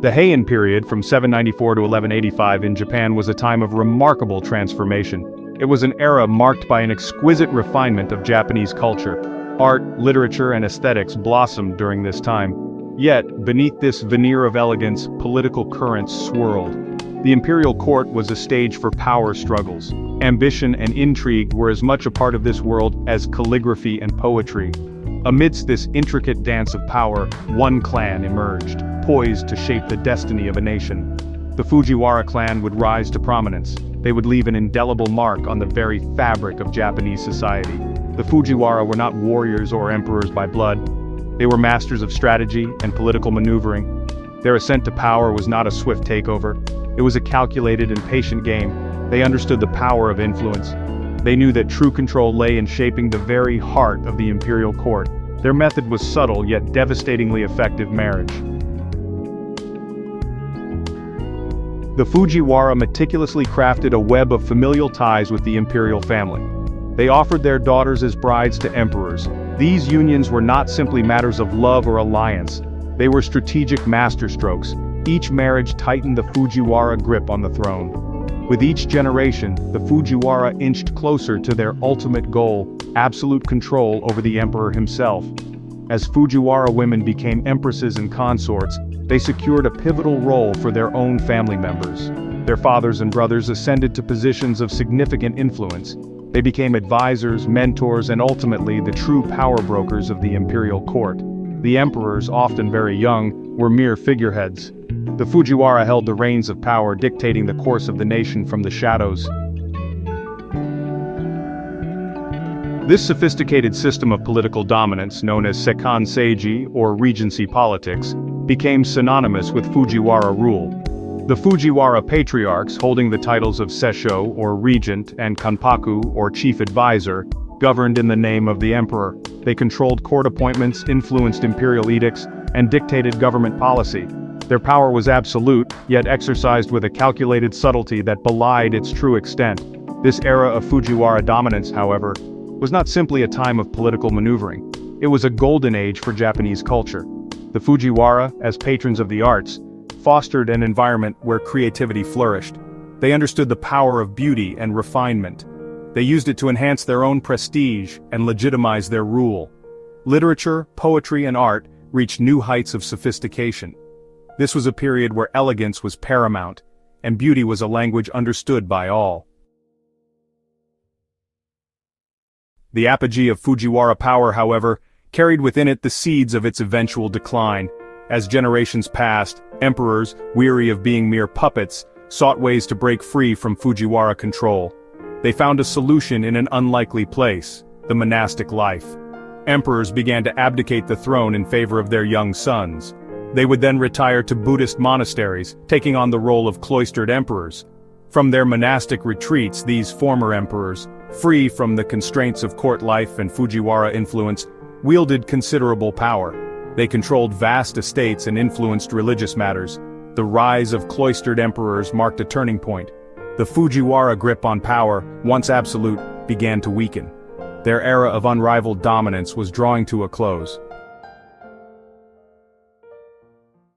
The Heian period from 794 to 1185 in Japan was a time of remarkable transformation. It was an era marked by an exquisite refinement of Japanese culture. Art, literature, and aesthetics blossomed during this time. Yet, beneath this veneer of elegance, political currents swirled. The imperial court was a stage for power struggles. Ambition and intrigue were as much a part of this world as calligraphy and poetry. Amidst this intricate dance of power, one clan emerged, poised to shape the destiny of a nation. The Fujiwara clan would rise to prominence. They would leave an indelible mark on the very fabric of Japanese society. The Fujiwara were not warriors or emperors by blood. They were masters of strategy and political maneuvering. Their ascent to power was not a swift takeover. It was a calculated and patient game. They understood the power of influence. They knew that true control lay in shaping the very heart of the imperial court. Their method was subtle yet devastatingly effective: marriage. The Fujiwara meticulously crafted a web of familial ties with the imperial family. They offered their daughters as brides to emperors. These unions were not simply matters of love or alliance. They were strategic masterstrokes. Each marriage tightened the Fujiwara grip on the throne. With each generation, the Fujiwara inched closer to their ultimate goal: absolute control over the emperor himself. As Fujiwara women became empresses and consorts, they secured a pivotal role for their own family members. Their fathers and brothers ascended to positions of significant influence. They became advisors, mentors, and ultimately the true power brokers of the imperial court. The emperors, often very young, were mere figureheads. The Fujiwara held the reins of power, dictating the course of the nation from the shadows. This sophisticated system of political dominance, known as Seikan Seiji or Regency politics, became synonymous with Fujiwara rule. The Fujiwara patriarchs, holding the titles of Seisho or regent and Kanpaku or chief advisor, governed in the name of the emperor. They controlled court appointments, influenced imperial edicts, and dictated government policy. Their power was absolute, yet exercised with a calculated subtlety that belied its true extent. This era of Fujiwara dominance, however, was not simply a time of political maneuvering. It was a golden age for Japanese culture. The Fujiwara, as patrons of the arts, fostered an environment where creativity flourished. They understood the power of beauty and refinement. They used it to enhance their own prestige and legitimize their rule. Literature, poetry, and art reached new heights of sophistication. This was a period where elegance was paramount, and beauty was a language understood by all. The apogee of Fujiwara power, however, carried within it the seeds of its eventual decline. As generations passed, emperors, weary of being mere puppets, sought ways to break free from Fujiwara control. They found a solution in an unlikely place: the monastic life. Emperors began to abdicate the throne in favor of their young sons. They would then retire to Buddhist monasteries, taking on the role of cloistered emperors. From their monastic retreats, these former emperors, free from the constraints of court life and Fujiwara influence, wielded considerable power. They controlled vast estates and influenced religious matters. The rise of cloistered emperors marked a turning point. The Fujiwara grip on power, once absolute, began to weaken. Their era of unrivaled dominance was drawing to a close.